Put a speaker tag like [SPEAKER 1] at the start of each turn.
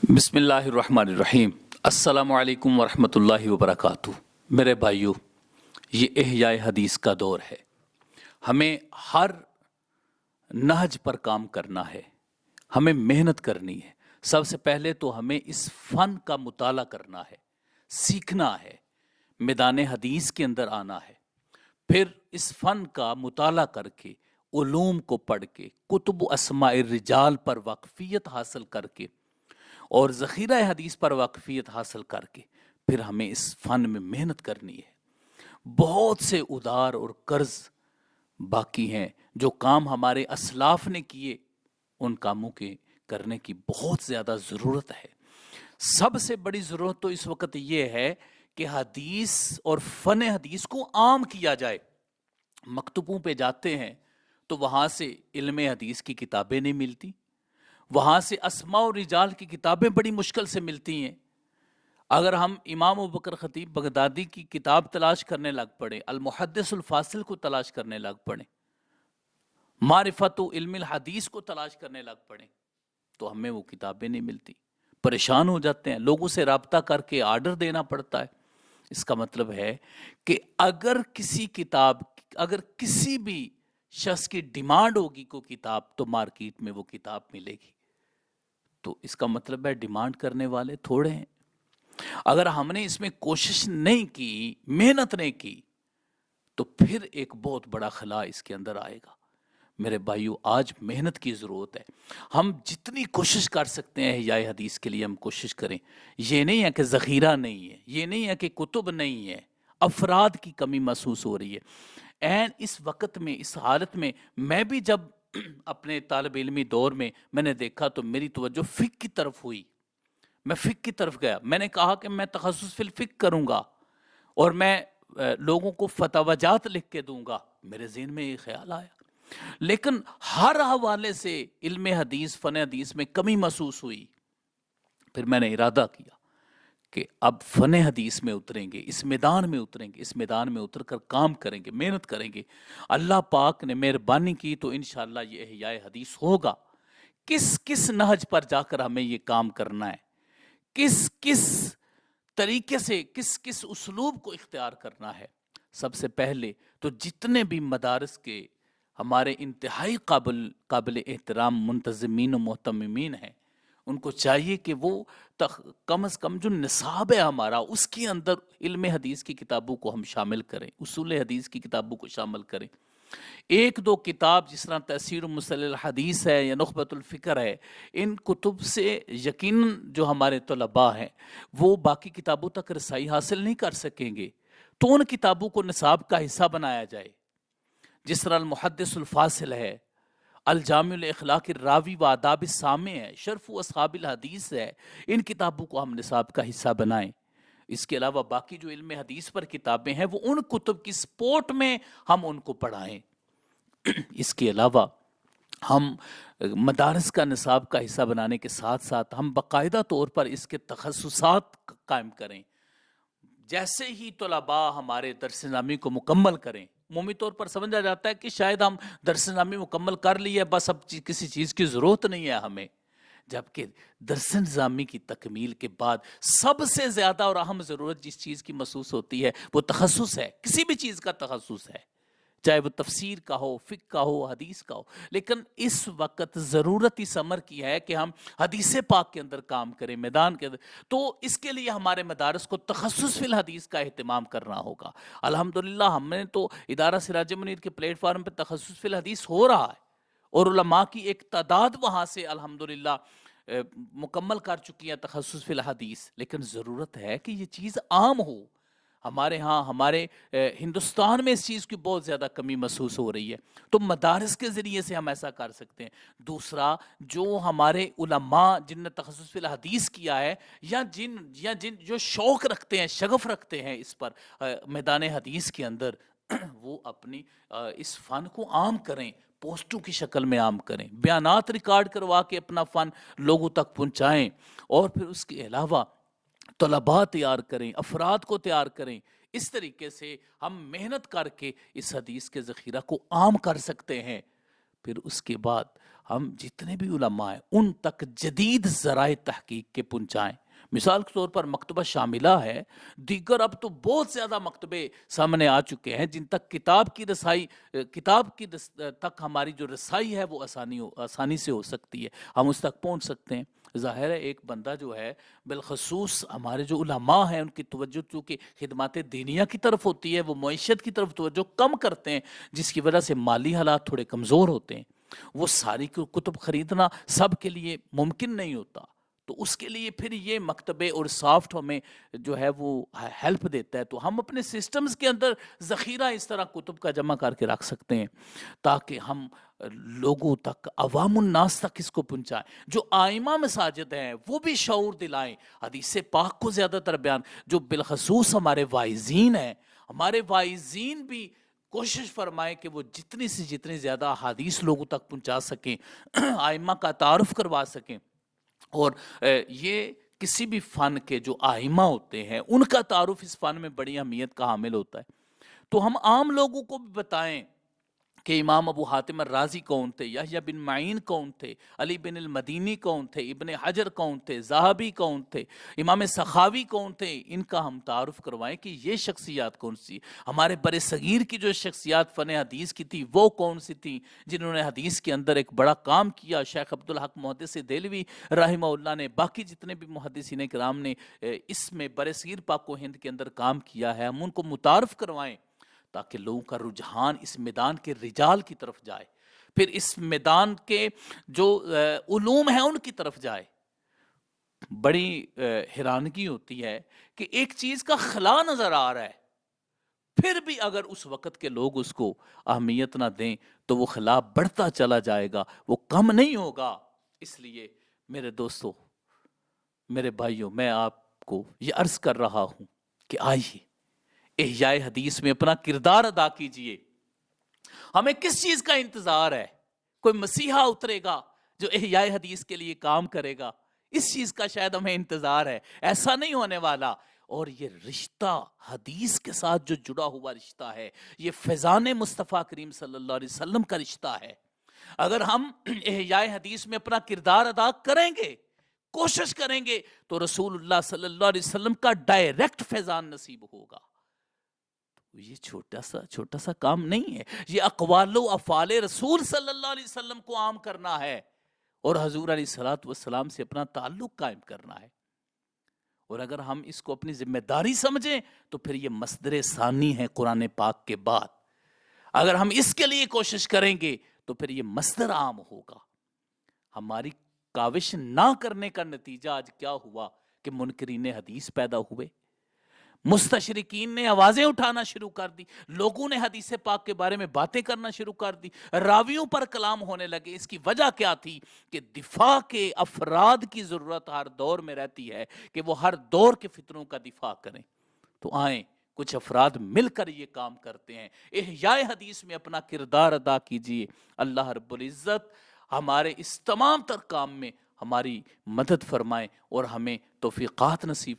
[SPEAKER 1] بسم اللہ الرحمن الرحیم۔ السلام علیکم ورحمۃ اللہ وبرکاتہ۔ میرے بھائیو، یہ احیاء حدیث کا دور ہے۔ ہمیں ہر نہج پر کام کرنا ہے، ہمیں محنت کرنی ہے۔ سب سے پہلے تو ہمیں اس فن کا مطالعہ کرنا ہے، سیکھنا ہے، میدان حدیث کے اندر آنا ہے۔ پھر اس فن کا مطالعہ کر کے، علوم کو پڑھ کے، کتب و اسماء الرجال پر واقفیت حاصل کر کے اور ذخیرہ حدیث پر واقفیت حاصل کر کے پھر ہمیں اس فن میں محنت کرنی ہے۔ بہت سے ادار اور قرض باقی ہیں، جو کام ہمارے اسلاف نے کیے ان کاموں کے کرنے کی بہت زیادہ ضرورت ہے۔ سب سے بڑی ضرورت تو اس وقت یہ ہے کہ حدیث اور فن حدیث کو عام کیا جائے۔ مکتبوں پہ جاتے ہیں تو وہاں سے علم حدیث کی کتابیں نہیں ملتی، وہاں سے اسماء و رجال کی کتابیں بڑی مشکل سے ملتی ہیں۔ اگر ہم امام ابوبکر خطیب بغدادی کی کتاب تلاش کرنے لگ پڑے، المحدث الفاصل کو تلاش کرنے لگ پڑے، معرفت و علم الحدیث کو تلاش کرنے لگ پڑے، تو ہمیں وہ کتابیں نہیں ملتی، پریشان ہو جاتے ہیں، لوگوں سے رابطہ کر کے آرڈر دینا پڑتا ہے۔ اس کا مطلب ہے کہ اگر کسی بھی شخص کی ڈیمانڈ ہوگی کوئی کتاب، تو مارکیٹ میں وہ کتاب ملے گی۔ تو اس کا مطلب ہے ڈیمانڈ کرنے والے تھوڑے ہیں۔ اگر ہم نے اس میں کوشش نہیں کی، محنت نہیں کی، تو پھر ایک بہت بڑا خلا اس کے اندر آئے گا۔ میرے بھائیو، آج محنت کی ضرورت ہے۔ ہم جتنی کوشش کر سکتے ہیں احیاء حدیث کے لیے ہم کوشش کریں۔ یہ نہیں ہے کہ ذخیرہ نہیں ہے، یہ نہیں ہے کہ کتب نہیں ہے، افراد کی کمی محسوس ہو رہی ہے۔ این اس وقت میں، اس حالت میں، میں بھی جب اپنے طالب علمی دور میں نے دیکھا تو میری توجہ فقہ کی طرف ہوئی۔ میں فقہ کی طرف گیا، میں نے کہا کہ میں تخصص فی الفقہ کروں گا اور میں لوگوں کو فتاوی جات لکھ کے دوں گا۔ میرے ذہن میں یہ خیال آیا، لیکن ہر حوالے سے علم حدیث، فن حدیث میں کمی محسوس ہوئی۔ پھر میں نے ارادہ کیا کہ اب فن حدیث میں اتریں گے، اس میدان میں اتریں گے، اس میدان میں اتر کر کام کریں گے، محنت کریں گے۔ اللہ پاک نے مہربانی کی تو انشاءاللہ یہ احیاء حدیث ہوگا۔ کس نہج پر جا کر ہمیں یہ کام کرنا ہے، کس طریقے سے، کس اسلوب کو اختیار کرنا ہے۔ سب سے پہلے تو جتنے بھی مدارس کے ہمارے انتہائی قابل احترام منتظمین و محتممین ہیں، ان کو چاہیے کہ وہ کم از کم جو نصاب ہے ہمارا، اس کے اندر علم حدیث کی کتابوں کو ہم شامل کریں، اصول حدیث کی کتابوں کو شامل کریں۔ ایک دو کتاب جس طرح تفسیر مصطلح الحدیث ہے یا نخبۃ الفکر ہے، ان کتب سے یقیناً جو ہمارے طلباء ہیں وہ باقی کتابوں تک رسائی حاصل نہیں کر سکیں گے، تو ان کتابوں کو نصاب کا حصہ بنایا جائے۔ جس طرح المحدث الفاصل ہے، الجامع الاخلاق الراوی و آداب السامع ہے، شرف و اصحاب الحدیث ہے، ان کتابوں کو ہم نصاب کا حصہ بنائیں۔ اس کے علاوہ باقی جو علم حدیث پر کتابیں ہیں وہ ان کتب کی سپورٹ میں ہم ان کو پڑھائیں۔ اس کے علاوہ ہم مدارس کا نصاب کا حصہ بنانے کے ساتھ ساتھ ہم باقاعدہ طور پر اس کے تخصصات قائم کریں۔ جیسے ہی طلباء ہمارے درس نظامی کو مکمل کریں، عمومی طور پر سمجھا جاتا ہے کہ شاید ہم درس نظامی مکمل کر لیے، بس اب کسی چیز کی ضرورت نہیں ہے ہمیں، جبکہ درس نظامی کی تکمیل کے بعد سب سے زیادہ اور اہم ضرورت جس چیز کی محسوس ہوتی ہے وہ تخصص ہے۔ کسی بھی چیز کا تخصص ہے، چاہے وہ تفسیر کا ہو، فقہ کا ہو، حدیث کا ہو، لیکن اس وقت ضرورت اس امر کی ہے کہ ہم حدیث پاک کے اندر کام کریں، میدان کے اندر۔ تو اس کے لیے ہمارے مدارس کو تخصص فی الحدیث کا اہتمام کرنا ہوگا۔ الحمدللہ ہم نے تو ادارہ سراج منیر کے پلیٹ فارم پہ تخصص فی الحدیث ہو رہا ہے، اور علماء کی ایک تعداد وہاں سے الحمدللہ مکمل کر چکی ہے تخصص فی الحدیث، لیکن ضرورت ہے کہ یہ چیز عام ہو۔ ہمارے ہاں، ہمارے ہندوستان میں اس چیز کی بہت زیادہ کمی محسوس ہو رہی ہے، تو مدارس کے ذریعے سے ہم ایسا کر سکتے ہیں۔ دوسرا، جو ہمارے علماء جن نے تخصص فی الحدیث کیا ہے، یا جن جو شوق رکھتے ہیں، شغف رکھتے ہیں اس پر میدان حدیث کے اندر، وہ اپنی اس فن کو عام کریں، پوسٹوں کی شکل میں عام کریں، بیانات ریکارڈ کروا کے اپنا فن لوگوں تک پہنچائیں، اور پھر اس کے علاوہ طلباء تیار کریں، افراد کو تیار کریں۔ اس طریقے سے ہم محنت کر کے اس حدیث کے ذخیرہ کو عام کر سکتے ہیں۔ پھر اس کے بعد ہم جتنے بھی علماء ہیں ان تک جدید ذرائع تحقیق کے پہنچائیں. مثال کے طور پر مکتبہ شاملہ ہے، دیگر اب تو بہت زیادہ مکتبے سامنے آ چکے ہیں جن تک کتاب کی رسائی تک ہماری جو رسائی ہے وہ آسانی سے ہو سکتی ہے، ہم اس تک پہنچ سکتے ہیں. ظاہر ہے ایک بندہ جو ہے بالخصوص ہمارے جو علماء ہیں ان کی توجہ چونکہ خدمات دینیہ کی طرف ہوتی ہے، وہ معیشت کی طرف توجہ کم کرتے ہیں، جس کی وجہ سے مالی حالات تھوڑے کمزور ہوتے ہیں. وہ ساری کتب خریدنا سب کے لیے ممکن نہیں ہوتا، تو اس کے لیے پھر یہ مکتبے اور سافٹ ہمیں جو ہے وہ ہیلپ دیتا ہے. تو ہم اپنے سسٹمز کے اندر ذخیرہ اس طرح کتب کا جمع کر کے رکھ سکتے ہیں تاکہ ہم لوگوں تک، عوام الناس تک اس کو پہنچائیں. جو آئمہ مساجد ہیں وہ بھی شعور دلائیں، حدیث پاک کو زیادہ تر بیان، جو بالخصوص ہمارے واعظین ہیں، ہمارے واعظین بھی کوشش فرمائیں کہ وہ جتنی سے جتنی زیادہ حدیث لوگوں تک پہنچا سکیں، آئمہ کا تعارف کروا سکیں. اور یہ کسی بھی فن کے جو آئمہ ہوتے ہیں ان کا تعارف اس فن میں بڑی اہمیت کا حامل ہوتا ہے. تو ہم عام لوگوں کو بھی بتائیں کہ امام ابو حاتم الرازی کون تھے، یحییٰ بن معین کون تھے، علی بن المدینی کون تھے، ابن حجر کون تھے، ذہبی کون تھے، امام سخاوی کون تھے. ان کا ہم تعارف کروائیں کہ یہ شخصیات کون سی، ہمارے بر صغیر کی جو شخصیات فن حدیث کی تھی وہ کون سی تھی جنہوں نے حدیث کے اندر ایک بڑا کام کیا. شیخ عبدالحق محدث دہلوی رحمہ اللہ نے، باقی جتنے بھی محدثین کرام نے اس میں بر صغیر پاک و ہند کے اندر کام کیا ہے، ہم ان کو متعارف کروائیں تاکہ لوگوں کا رجحان اس میدان کے رجال کی طرف جائے، پھر اس میدان کے جو علوم ہیں ان کی طرف جائے. بڑی حیرانگی ہوتی ہے کہ ایک چیز کا خلا نظر آ رہا ہے، پھر بھی اگر اس وقت کے لوگ اس کو اہمیت نہ دیں تو وہ خلا بڑھتا چلا جائے گا، وہ کم نہیں ہوگا. اس لیے میرے دوستو، میرے بھائیوں، میں آپ کو یہ عرض کر رہا ہوں کہ آئیے احیاء حدیث میں اپنا کردار ادا کیجئے. ہمیں کس چیز کا انتظار ہے؟ کوئی مسیحا اترے گا جو احیاء حدیث کے لیے کام کرے گا؟ اس چیز کا شاید ہمیں انتظار ہے، ایسا نہیں ہونے والا. اور یہ رشتہ حدیث کے ساتھ جو جڑا ہوا رشتہ ہے، یہ فیضان مصطفیٰ کریم صلی اللہ علیہ وسلم کا رشتہ ہے. اگر ہم احیاء حدیث میں اپنا کردار ادا کریں گے، کوشش کریں گے، تو رسول اللہ صلی اللہ علیہ وسلم کا ڈائریکٹ فیضان نصیب ہوگا. یہ چھوٹا سا کام نہیں ہے، یہ اقوال و افعال رسول صلی اللہ علیہ وسلم کو عام کرنا ہے اور حضور علیہ الصلوۃ والسلام سے اپنا تعلق قائم کرنا ہے. اور اگر ہم اس کو اپنی ذمہ داری سمجھیں تو پھر یہ مصدر ثانی ہے قرآن پاک کے بعد. اگر ہم اس کے لیے کوشش کریں گے تو پھر یہ مصدر عام ہوگا. ہماری کاوش نہ کرنے کا نتیجہ آج کیا ہوا کہ منکرین حدیث پیدا ہوئے، مستشرقین نے آوازیں اٹھانا شروع کر دی، لوگوں نے حدیث پاک کے بارے میں باتیں کرنا شروع کر دی، راویوں پر کلام ہونے لگے. اس کی وجہ کیا تھی کہ دفاع کے افراد کی ضرورت ہر دور میں رہتی ہے کہ وہ ہر دور کے فتنوں کا دفاع کریں. تو آئیں کچھ افراد مل کر یہ کام کرتے ہیں. احیاء حدیث میں اپنا کردار ادا کیجئے. اللہ رب العزت ہمارے اس تمام تر کام میں ہماری مدد فرمائے اور ہمیں توفیقات نصیب